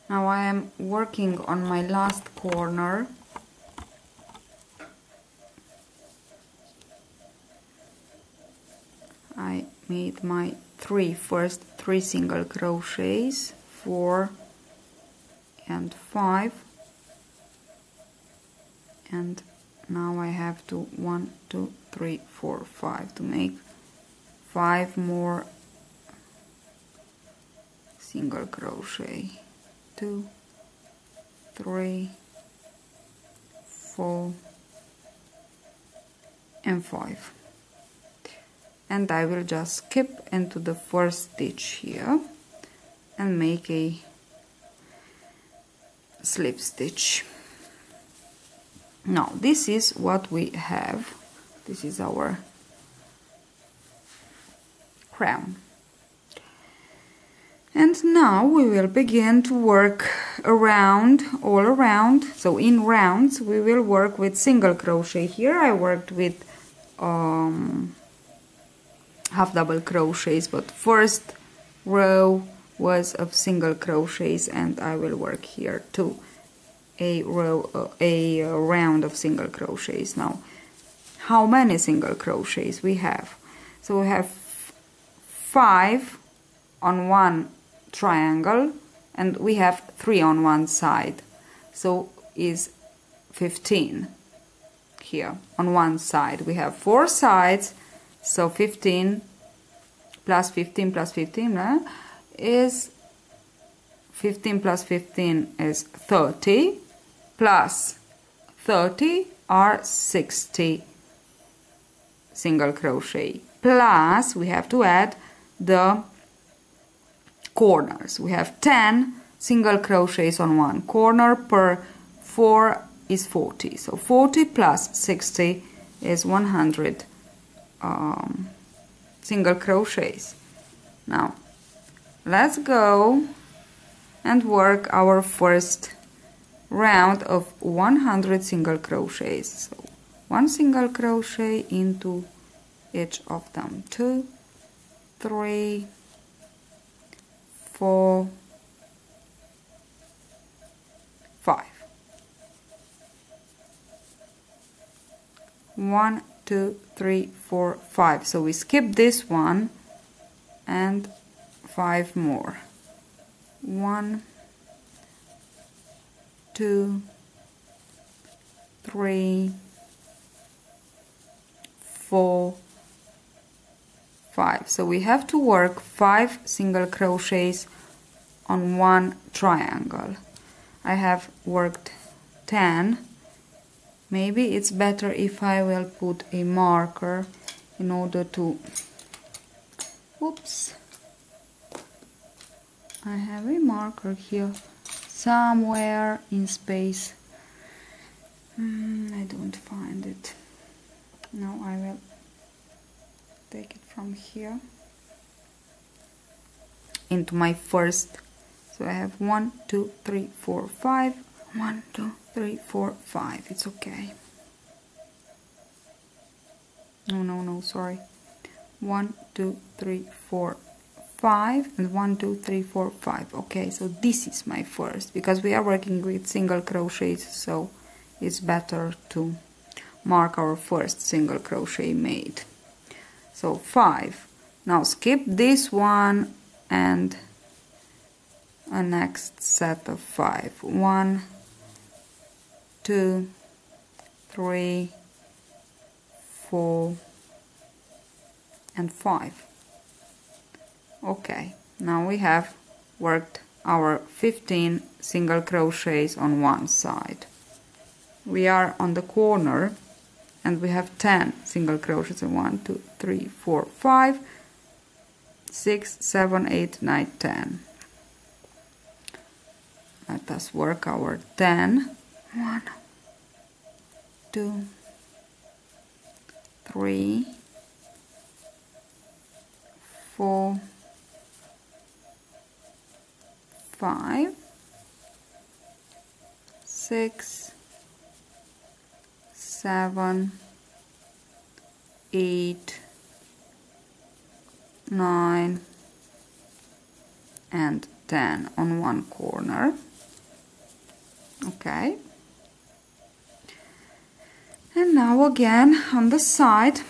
Now I am working on my last corner. I made my first three single crochets, 4 and 5, and now I have to 1, 2, 3, 4, 5 to make 5 more single crochet. 2, 3, 4 and 5, and I will just skip into the first stitch here and make a slip stitch. Now this is what we have. This is our crown. And now we will begin to work around, all around. So in rounds we will work with single crochet. Here I worked with half double crochets, but first row was of single crochets, and I will work here too a round of single crochets. Now how many single crochets we have? So we have 5 on one triangle, and we have 3 on one side, so is 15 here on one side. We have 4 sides, so 15 plus 15 plus 15 is 15 plus 15 is 30, plus 30 are 60 single crochet, plus we have to add the corners. We have 10 single crochets on one corner, per 4 is 40, so 40 plus 60 is 100 single crochets. Now let's go and work our first round of 100 single crochets. So 1 single crochet into each of them. 2, 3, 4, 5. 1, 2, 3, 4, 5. So we skip this one and 5 more. 1, 2, 3, 4, 5. So we have to work 5 single crochets on one triangle. I have worked 10. Maybe it's better if I will put a marker in order to, oops, I have a marker here somewhere in space. I don't find it. No, I will take it from here into my first. So I have 1, 2, 3, 4, 5. 1, 2, 3, 4, 5. It's okay. No, sorry. 1, 2, 3, 4, 5, and 1, 2, 3, 4, 5. Okay, so this is my first, because we are working with single crochets, so it's better to mark our first single crochet made. So 5. Now skip this one and a next set of 5. 1, 2, 3, 4, and 5. Okay, now we have worked our 15 single crochets on one side. We are on the corner and we have 10 single crochets. 1, 2, 3, 4, 5, 6, 7, 8, 9, 10. Let us work our 10. 1, 2, 3, 4, 5, 6, 7, 8, 9, and 10 on one corner. Okay. And now again on the side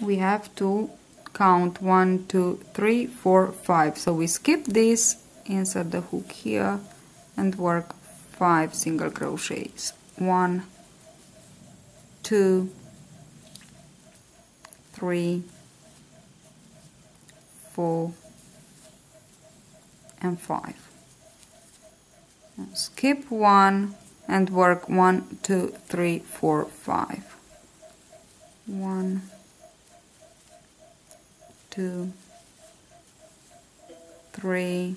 we have to count 1, 2, 3, 4, 5. So we skip this, insert the hook here and work 5 single crochets. 1, 2, 3, 4 and 5. Now skip 1 and work 1, 2, 3, 4, 5. 1, 2, 3,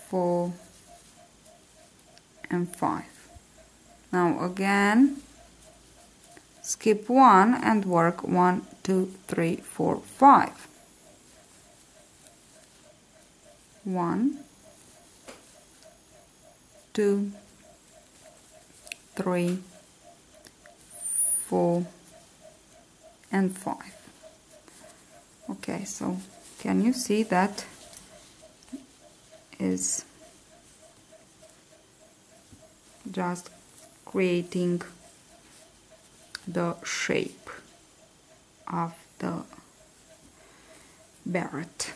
4 and 5. Now again skip 1 and work 1, 2, 3, 4, 5. 1, 2, 3, 4 and 5. Okay, so can you see that is just creating the shape of the beret.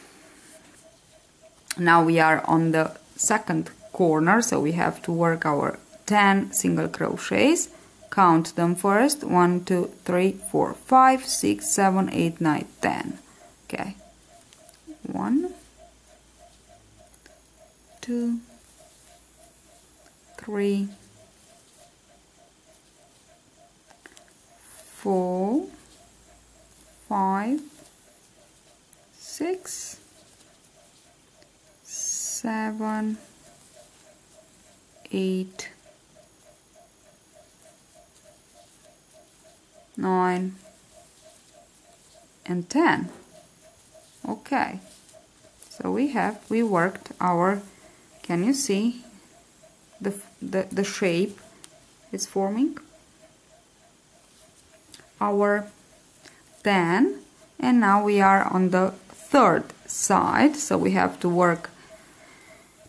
Now we are on the second corner, so we have to work our 10 single crochets. Count them first. 1, 2, 3, 4, 5, 6, 7, 8, 9, 10. Okay. 1, 2, 3, 4, 5, 6, 7, 8, 9 and 10. Okay, so we worked our, can you see the shape is forming? Our 10, and now we are on the third side, so we have to work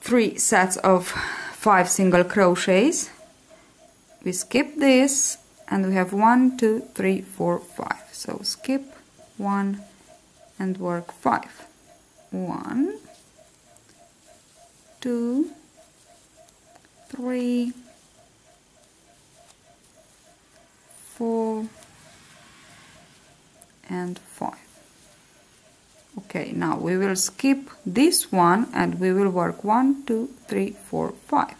3 sets of 5 single crochets. We skip this and we have 1, 2, 3, 4, 5. So skip 1 and work 5. 1, 2, 3, 4 and 5. Okay, now we will skip this one and we will work 1, 2, 3, 4, 5.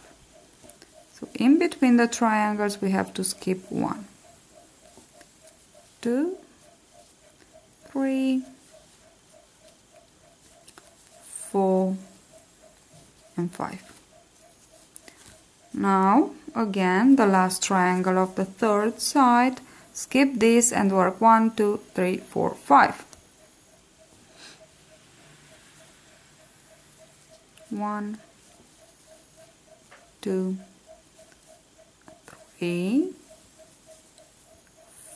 So in between the triangles we have to skip 1, 2, 3, 4 and 5. Now again the last triangle of the third side, skip this and work 1, 2, 3, 4, 5. 1, 2, 3,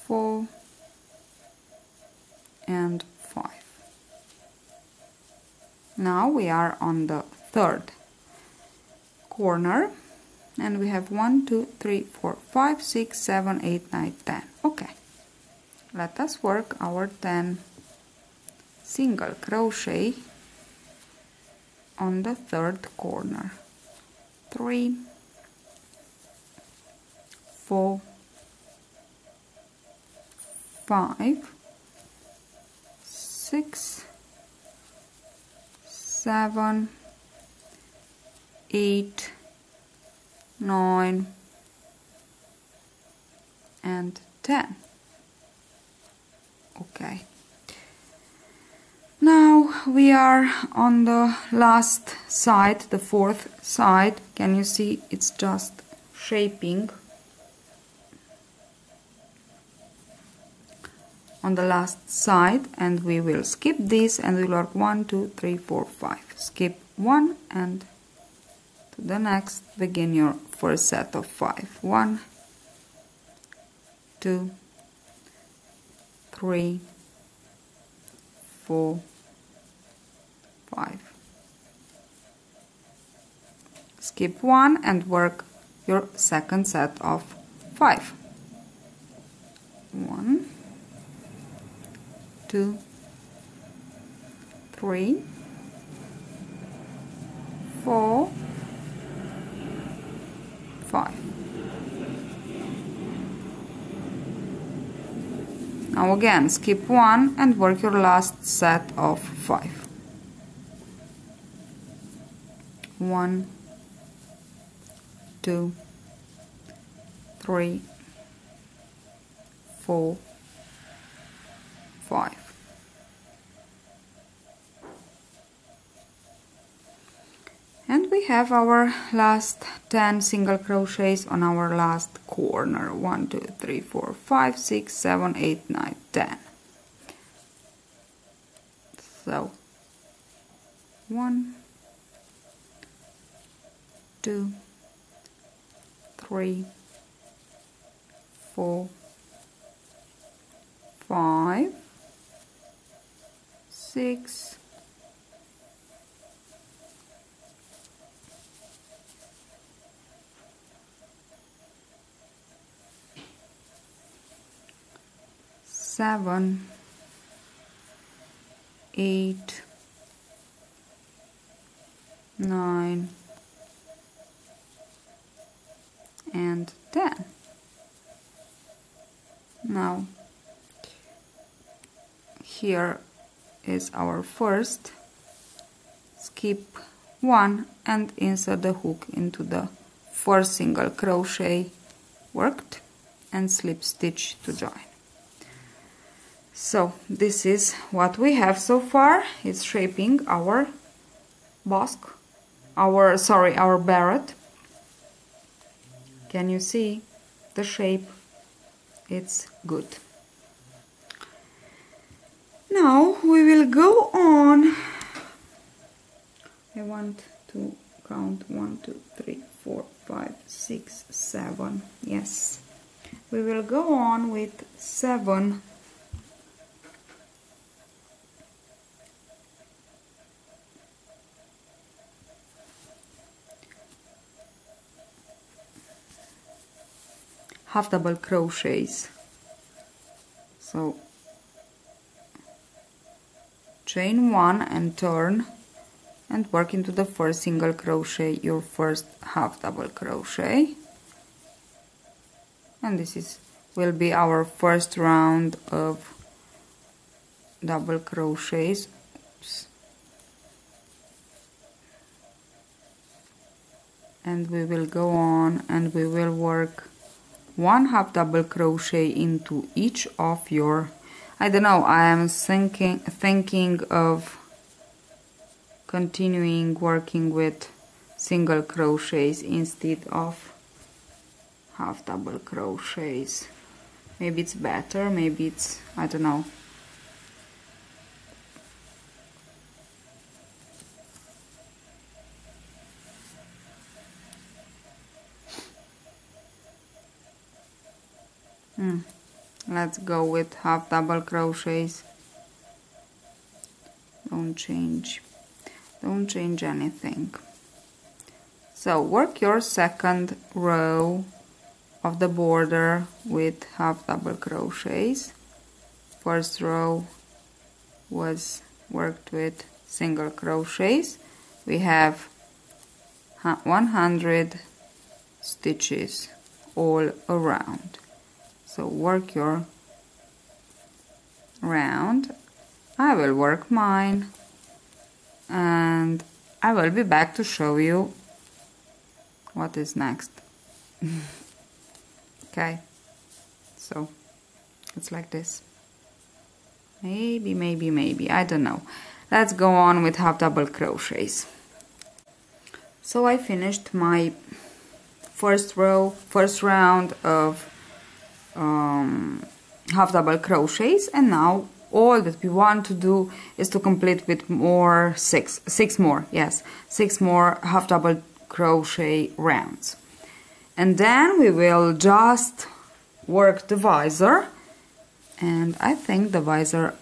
4 and 5. Now we are on the third corner and we have 1, 2, 3, 4, 5, 6, 7, 8, 9, 10. Okay, let us work our 10 single crochet on the third corner. 3, 4, 5, 6, 7, 8, 9 and 10. Okay. Now we are on the last side, the fourth side. Can you see it's just shaping on the last side, and we will skip this and we'll work 1, 2, 3, 4, 5. Skip 1 and to the next begin your first set of 5. 1, 2, 3, 4, 5. skip 1 and work your second set of 5. 1, 2, 3, 4, 5. Now again, skip 1 and work your last set of 5. 1, 2, 3, 4, 5. And we have our last 10 single crochets on our last corner. 1, 2, 3, 4, 5, 6, 7, 8, 9, 10. So 1, 2, 3, 4, 5, 6, 7, 8, 9, and 10. Now here is our first. Skip 1 and insert the hook into the first single crochet worked and slip stitch to join. So this is what we have so far. It's shaping our basque, our beret. Can you see the shape? It's good. Now we will go on. I want to count 1, 2, 3, 4, 5, 6, 7. Yes, we will go on with 7 half double crochets. So chain 1 and turn and work into the first single crochet your first half double crochet, and this will be our first round of double crochets. Oops. And we will go on and we will work 1 half double crochet into each of your, I don't know, I am thinking of continuing working with single crochets instead of half double crochets. Maybe it's better, maybe it's, I don't know. Let's go with half double crochets. Don't change anything. So work your second row of the border with half double crochets. First row was worked with single crochets. We have 100 stitches all around. So work your round. I will work mine and I will be back to show you what is next. Okay, so it's like this. Maybe, I don't know. Let's go on with half double crochets. So I finished my first round of half double crochets, and now all that we want to do is to complete with more six more half double crochet rounds, and then we will just work the visor. And I think the visor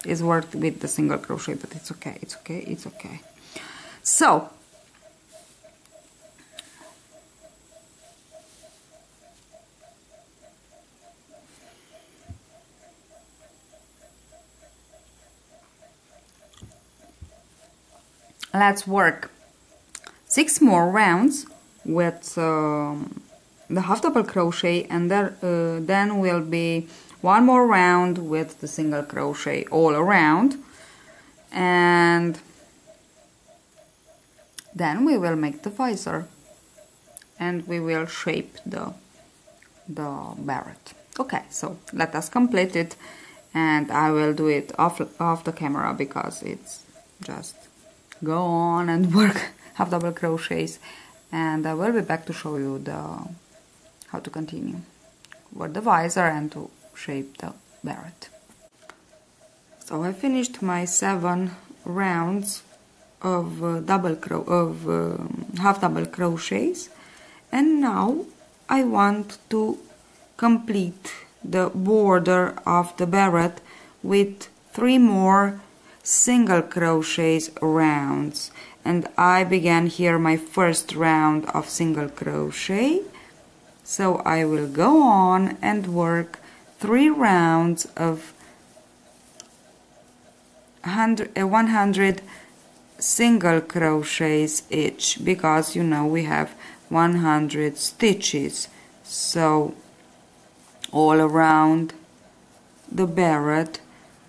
is worked with the single crochet, but it's okay. So let's work 6 more rounds with the half double crochet, and then will be 1 more round with the single crochet all around, and then we will make the visor and we will shape the beret. Okay, so let us complete it, and I will do it off the camera because it's just go on and work half double crochets, and I will be back to show you how to continue with the visor and to shape the beret. So I finished my 7 rounds of half double crochets, and now I want to complete the border of the beret with 3 more single crochets rounds, and I began here my first round of single crochet, so I will go on and work 3 rounds of 100 single crochets each, because you know we have 100 stitches, so all around the beret.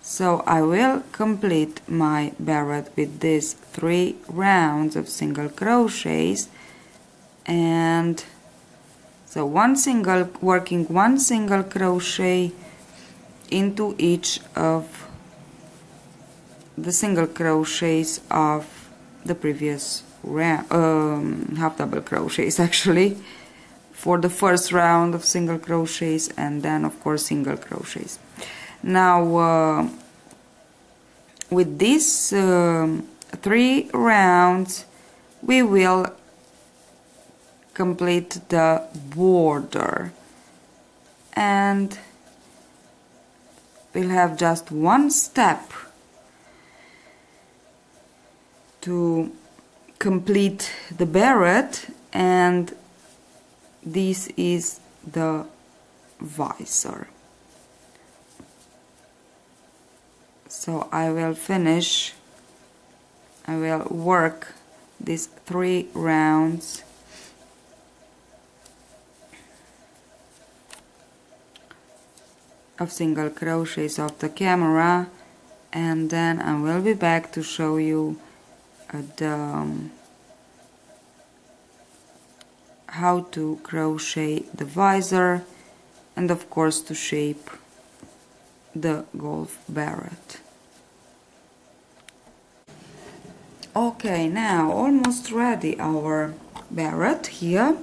So I will complete my beret with these 3 rounds of single crochets, and so working one single crochet into each of the single crochets of the previous round, half double crochets actually, for the first round of single crochets, and then of course single crochets. Now with these 3 rounds we will complete the border, and we'll have just one step to complete the beret, and this is the visor. So I will work these 3 rounds of single crochets off the camera, and then I will be back to show you how to crochet the visor, and of course to shape the golf beret. Okay, now almost ready our beret here.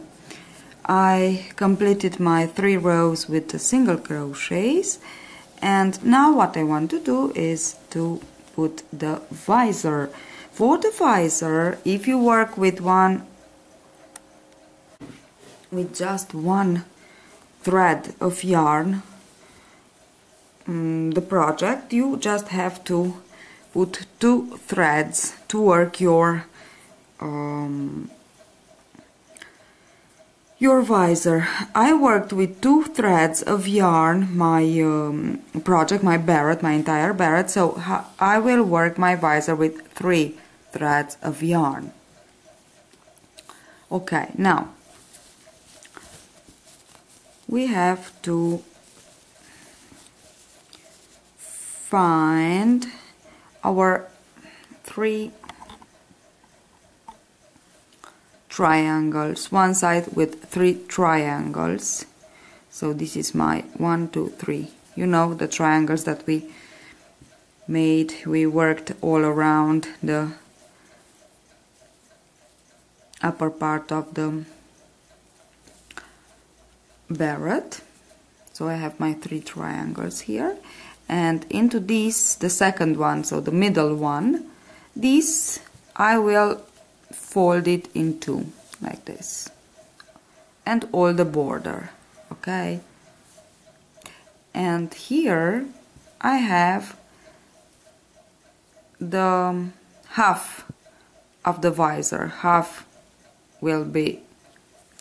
I completed my 3 rows with the single crochets, and now what I want to do is to put the visor. For the visor, if you work with just one thread of yarn, the project, you just have to put 2 threads to work your visor. I worked with 2 threads of yarn my project, my beret, my entire beret, so I will work my visor with 3 threads of yarn. Okay, now we have to find our 3 triangles, one side with 3 triangles. So this is my 1, 2, 3. You know, the triangles that we made, we worked all around the upper part of the beret. So I have my 3 triangles here, and into this, the second one, so the middle one, this I will fold it in 2 like this, and all the border. Okay, and here I have the half of the visor. Half will be,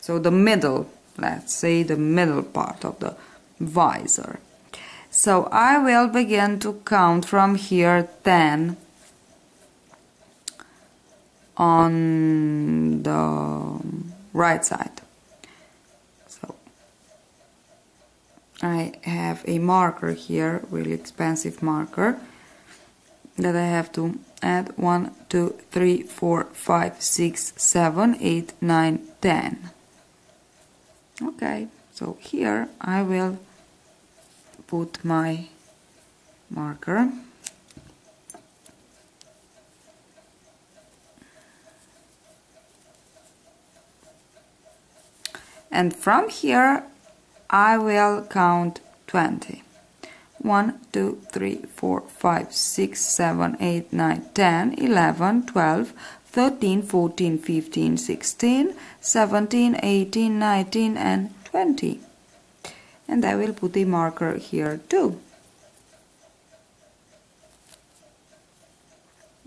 so the middle, let's say the middle part of the visor. So I will begin to count from here 10 on the right side. So I have a marker here, really expensive marker, that I have to add 1, 2, 3, 4, 5, 6, 7, 8, 9, 10. Okay, so here I will put my marker. And from here I will count 20. 1, 2, 3, 4, 5, 6, 7, 8, 9, 10, 11, 12, 13, 14, 15, 16, 17, 18, 19 and 20. And I will put a marker here too.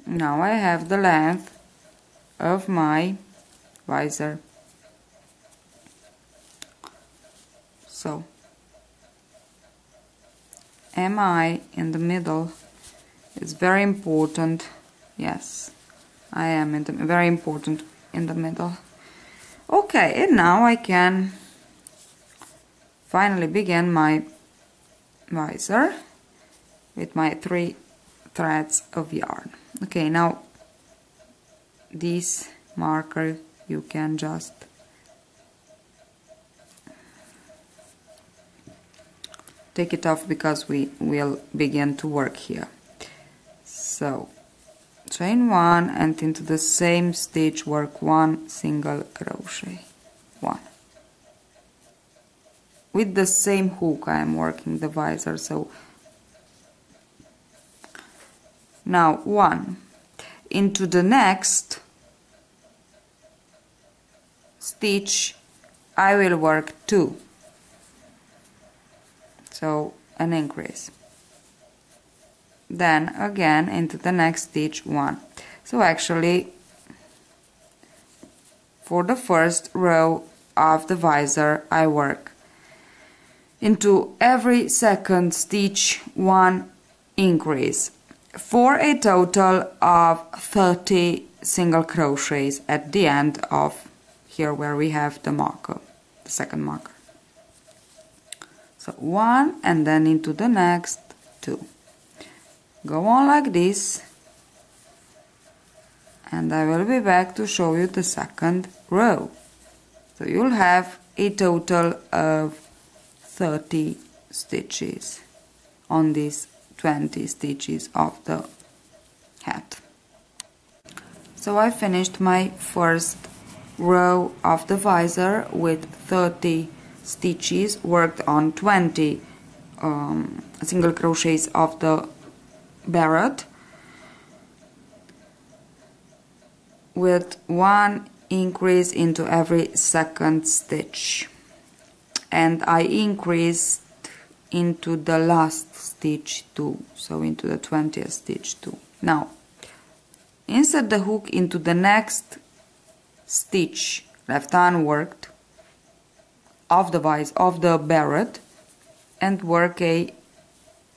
Now I have the length of my visor. So, am I in the middle? It's very important. Yes, I am very important in the middle. Okay, and now I can finally begin my visor with my 3 threads of yarn. Okay, now this marker you can just take it off because we will begin to work here. So chain 1 and into the same stitch work 1 single crochet, 1. With the same hook I am working the visor, so now 1. Into the next stitch I will work 2. So an increase. Then again into the next stitch 1. So actually for the first row of the visor I work into every second stitch 1 increase for a total of 30 single crochets at the end of here where we have the marker, the second marker. So 1 and then into the next 2. Go on like this and I will be back to show you the second row. So you'll have a total of 30 stitches on these 20 stitches of the hat. So I finished my first row of the visor with 30 stitches, worked on 20 single crochets of the beret with 1 increase into every second stitch, and I increased into the last stitch too, so into the 20th stitch too. Now insert the hook into the next stitch left unworked of the beret and work a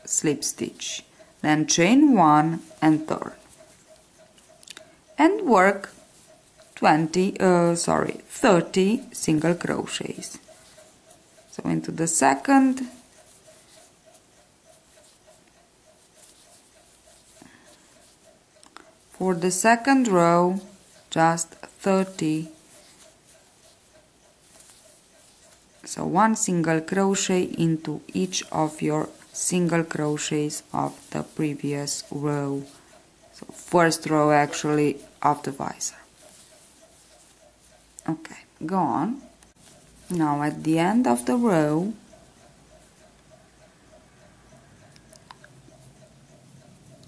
slip stitch, then chain 1 and turn and work 30 single crochets. So into the second, for the second row just 30, so 1 single crochet into each of your single crochets of the previous row, so first row actually of the visor. Okay, go on. Now at the end of the row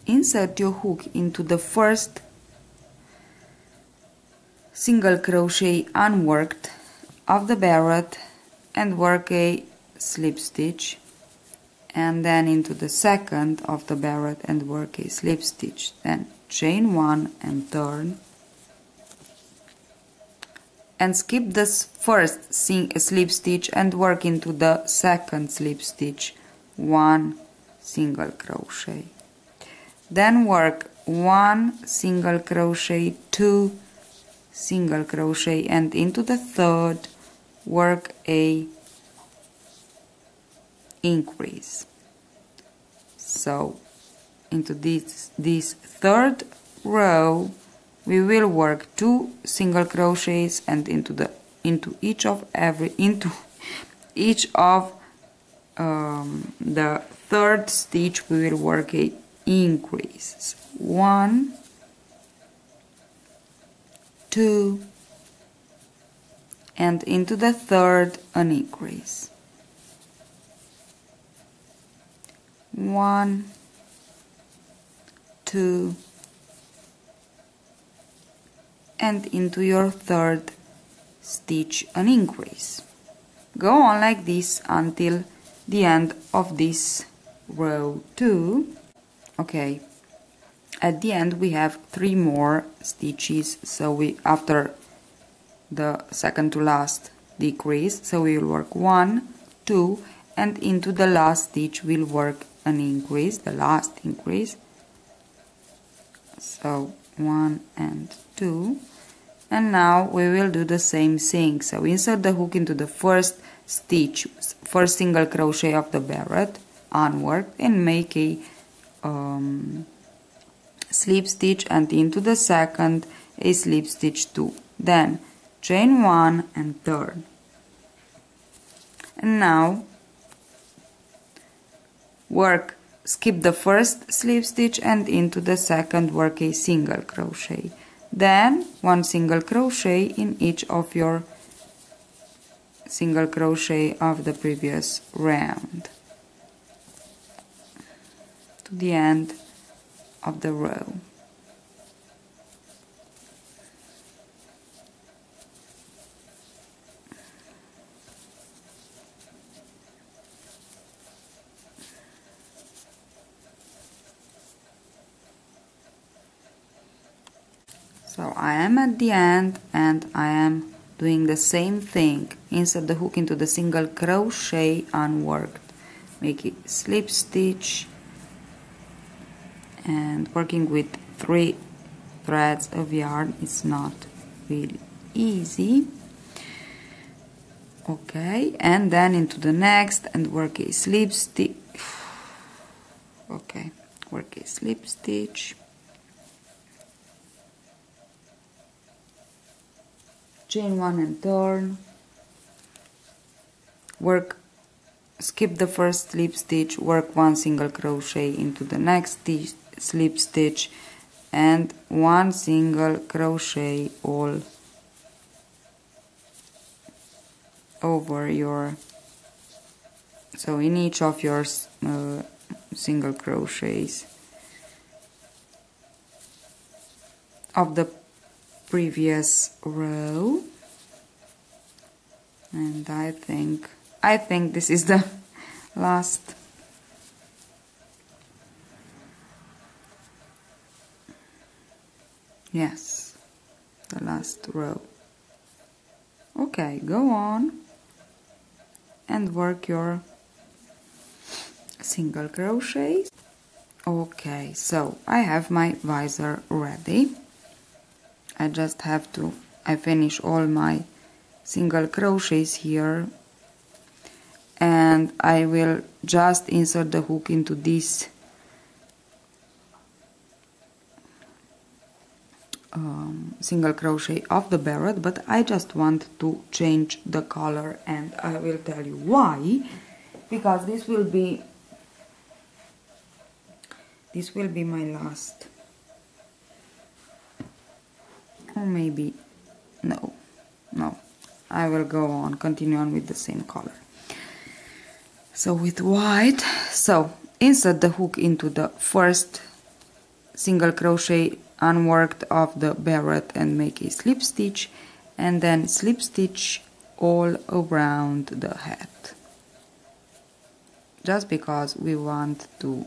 insert your hook into the first single crochet unworked of the beret and work a slip stitch, and then into the second of the beret and work a slip stitch, then chain 1 and turn and skip this first slip stitch and work into the second slip stitch 1 single crochet, then work 1 single crochet, 2 single crochet, and into the third work a increase. So into this third row we will work 2 single crochets, and into each of the third stitch we will work a increase. 1, 2, and into the third an increase. 1, 2, and into your third stitch an increase. Go on like this until the end of this row 2. Okay, at the end we have 3 more stitches, so we after the second to last decrease, so we will work 1, 2, and into the last stitch we'll work an increase, the last increase. So 1 and 2, and now we will do the same thing. So insert the hook into the first stitch, first single crochet of the beret, unworked, and make a slip stitch, and into the second a slip stitch 2. Then chain 1 and turn. And now skip the first slip stitch, and into the second work a single crochet. Then 1 single crochet in each of your single crochet of the previous round to the end of the row. So I am at the end and I am doing the same thing. Insert the hook into the single crochet unworked, make a slip stitch, and working with 3 threads of yarn is not really easy. Okay, and then into the next and work a slip stitch. Okay, work a slip stitch, chain 1 and turn, skip the first slip stitch, work 1 single crochet into the next slip stitch, and 1 single crochet all over your, so in each of your single crochets of the previous row. And I think this is the last. Yes, the last row. Okay, go on and work your single crochets. Okay, so I have my visor ready. I just have to, I finish all my single crochets here, and I will just insert the hook into this single crochet of the beret, but I just want to change the color, and I will tell you why. Because this will be my last, or maybe no, I will continue on with the same color, so with white. So insert the hook into the first single crochet unworked of the beret and make a slip stitch, and then slip stitch all around the head, just because we want to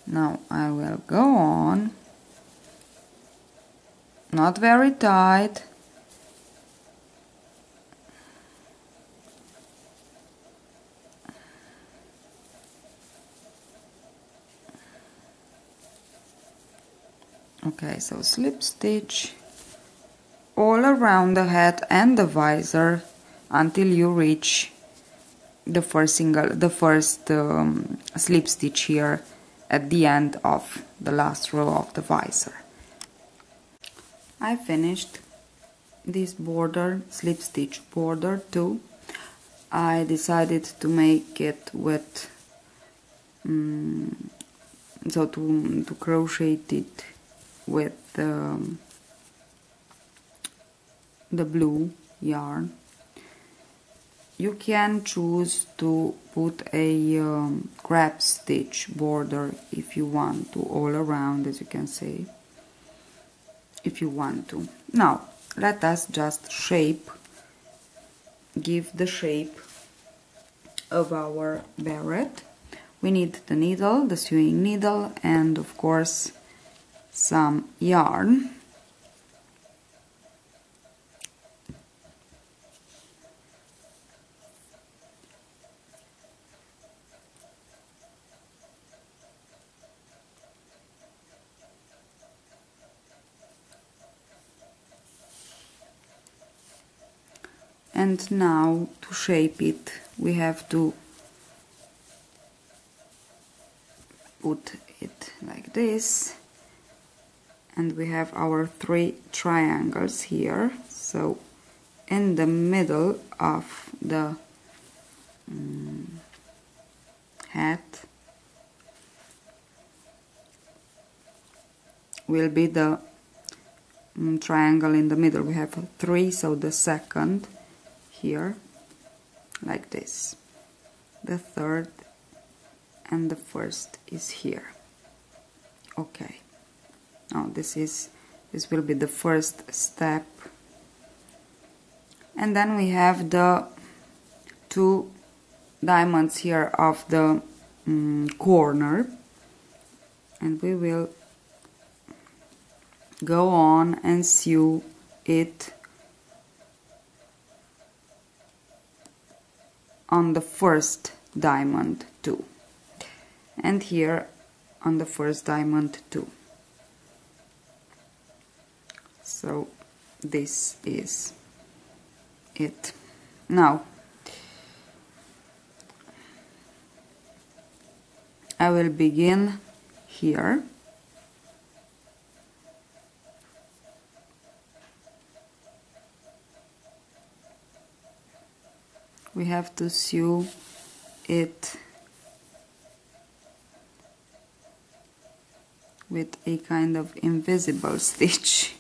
now I will go on, not very tight, Okay, so slip stitch all around the hat and the visor until you reach the first slip stitch here at the end of the last row of the visor. I finished this border, slip stitch border too. I decided to make it with so to crochet it with the blue yarn. You can choose to put a crab stitch border if you want to, all around, as you can see, if you want to. Now let us just give the shape of our beret. We need the needle, the sewing needle, and of course some yarn. And now to shape it, we have to put it like this, and we have our 3 triangles here. So in the middle of the hat will be the triangle in the middle. We have 3, so the second here like this, the third, and the first is here. Okay, now this will be the first step, and then we have the 2 diamonds here of the corner, and we will go on and sew it on the first diamond too, and here on the first diamond too. So this is it. Now I will begin here. We have to sew it with a kind of invisible stitch.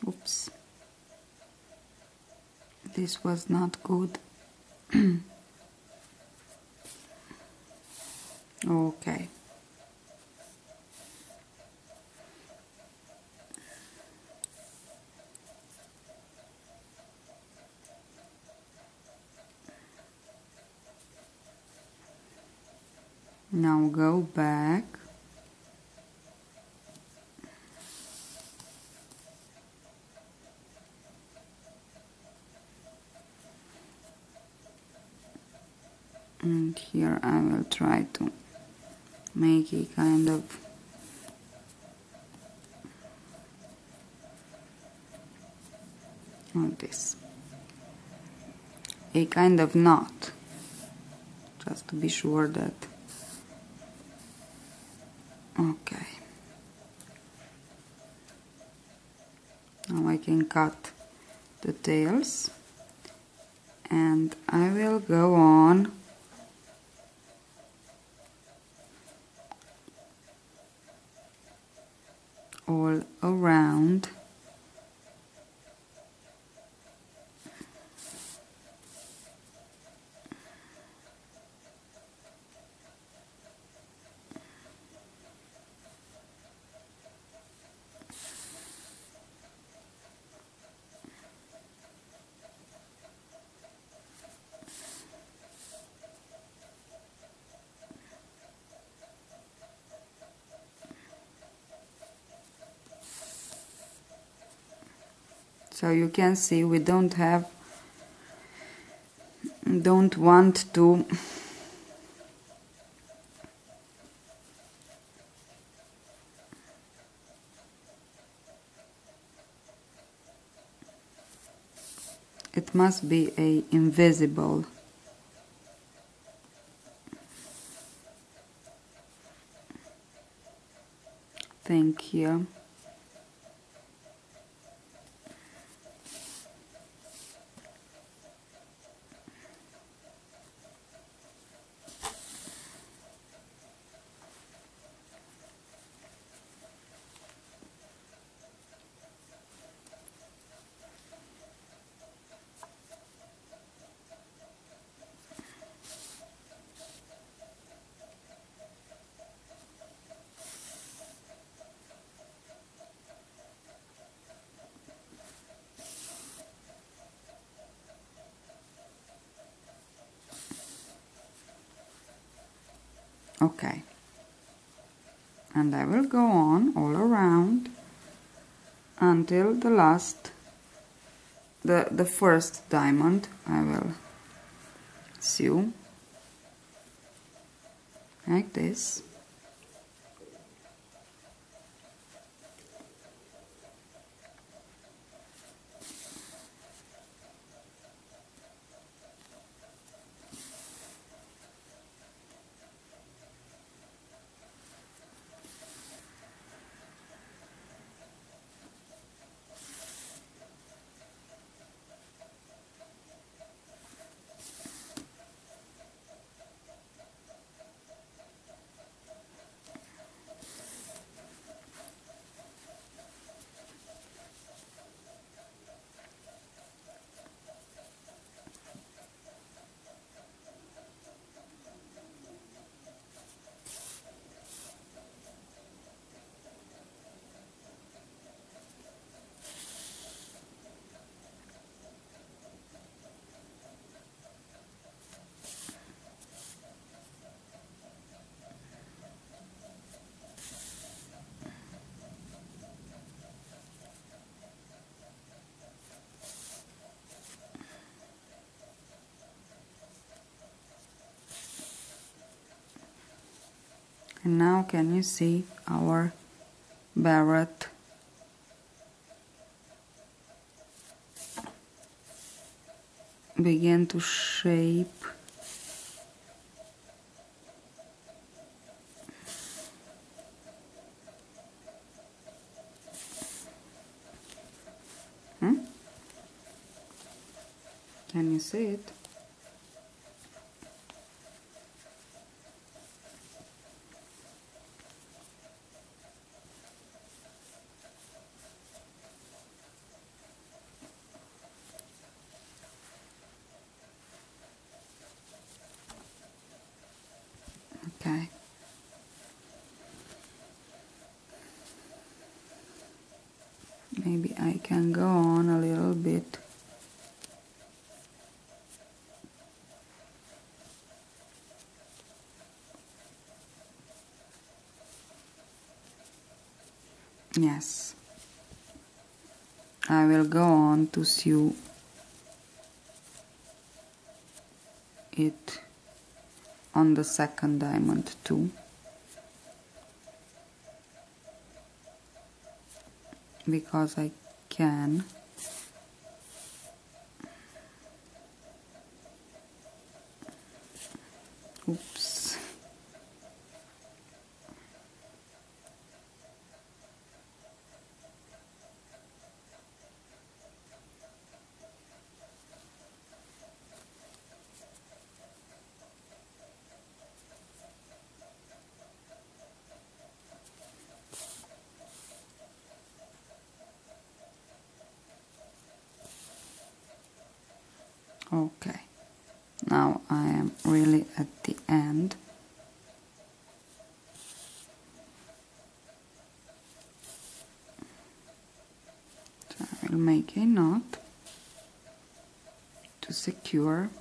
Oops, this was not good. Okay. Now go back and here I will try to make a kind of like this, a kind of knot, just to be sure that. Okay, now I can cut the tails, and I will go on all around so you can see we don't want to it must be a invisible thing here. Okay, and I will go on all around until the last, the first diamond. I will sew like this. And now can you see our beret begin to shape? Can you see it? Okay. Maybe I can go on a little bit. Yes. I will go on to sew it on the second diamond too, because I can. Oops. Okay, now I am really at the end. So I will make a knot to secure.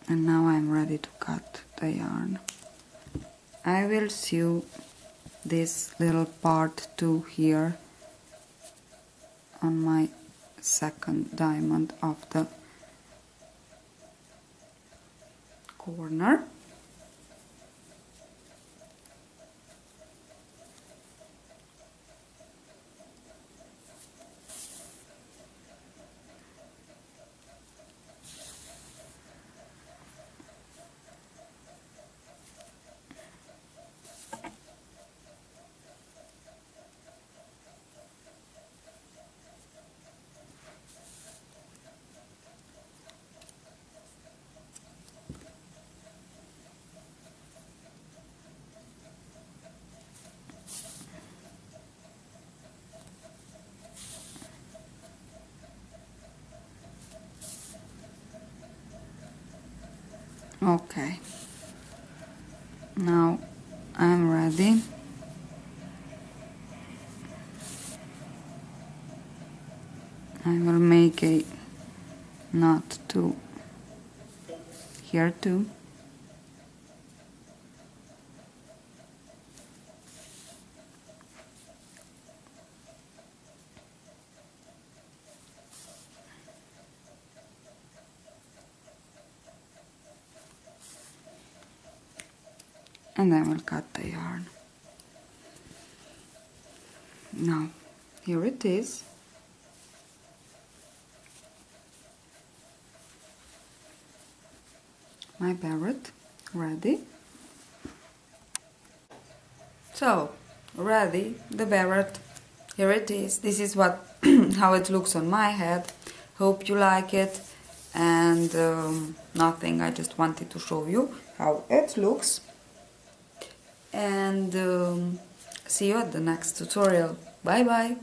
And now I'm ready to cut the yarn. I will sew this little part too here on my second diamond of the corner. Okay, now I'm ready. I will make a knot too here too. And I will cut the yarn. Now, here it is. My beret ready. So, ready, the beret. Here it is. This is what how it looks on my head. Hope you like it. And nothing, I just wanted to show you how it looks. And see you at the next tutorial. Bye bye.